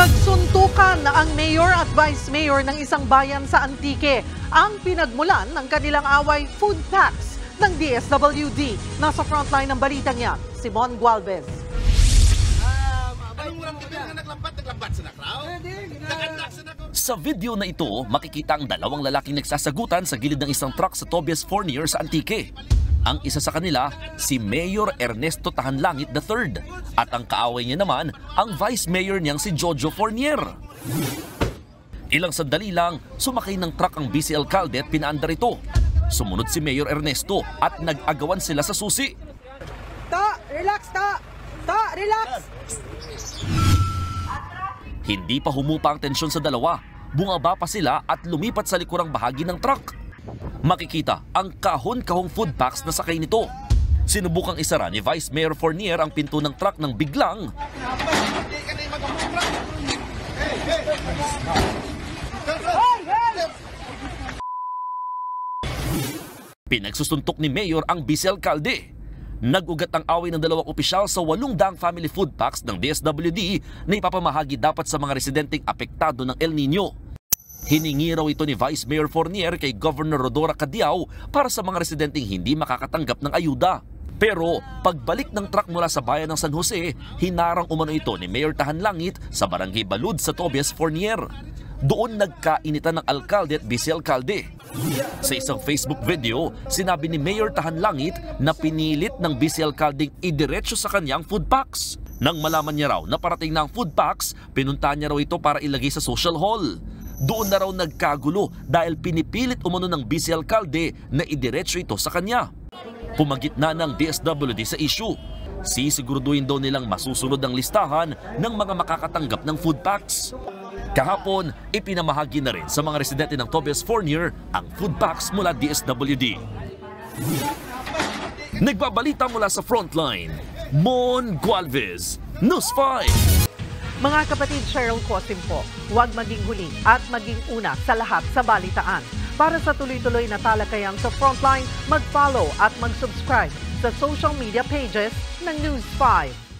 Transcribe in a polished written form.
Nagsuntukan ang mayor at vice mayor ng isang bayan sa Antique. Ang pinagmulan ng kanilang away, food packs ng DSWD. Nasa frontline ng balitang yan, si Mon Gualvez. Sa video na ito, makikita ang dalawang lalaking nagsasagutan sa gilid ng isang truck sa Tobias Fournier sa Antique. Ang isa sa kanila, si Mayor Ernesto Tahanlangit III at ang kaaway niya naman, ang Vice Mayor niyang si Jojo Fournier. Ilang sandali lang, sumakay ng truck ang vice alcalde at pinaandar ito. Sumunod si Mayor Ernesto at nag-agawan sila sa susi. Ta, relax, ta! Ta, relax! Hindi pa humupa ang tensyon sa dalawa. Bumaba pa sila at lumipat sa likurang bahagi ng truck. Makikita ang kahon-kahong food packs na sakay nito. Sinubukang isara ni Vice Mayor Fournier ang pinto ng truck nang biglang pinagsusuntok ni Mayor ang vice-alkalde. Nag-ugat ang away ng dalawang opisyal sa 800 family food packs ng DSWD na ipapamahagi dapat sa mga residenteng apektado ng El Nino. Hiningi raw ito ni Vice Mayor Fournier kay Governor Rodora Cadiao para sa mga residenteng hindi makakatanggap ng ayuda. Pero pagbalik ng truck mula sa bayan ng San Jose, hinarang umano ito ni Mayor Tahanlangit sa barangay Balud sa Tobias Fournier. Doon nagkainitan ng alkalde at vice-alkalde. Sa isang Facebook video, sinabi ni Mayor Tahanlangit na pinilit ng vice-alkaldeng idiretso sa kanyang food packs. Nang malaman niya raw na parating na ang food packs, pinunta niya raw ito para ilagay sa social hall. Doon na raw nagkagulo dahil pinipilit umano ng vice-alkalde na idiretso ito sa kanya. Pumagit na ng DSWD sa issue. Sisiguraduhin daw nilang masusunod ang listahan ng mga makakatanggap ng food packs. Kahapon, ipinamahagi na rin sa mga residente ng Tobias Fournier ang food packs mula DSWD. Nagbabalita mula sa frontline, Mon Gualvez, News 5. Mga kapatid, Cheryl Cosim po, huwag maging huli at maging una sa lahat sa balitaan. Para sa tuloy-tuloy na talakayan sa Frontline, mag-follow at mag-subscribe sa social media pages ng News 5.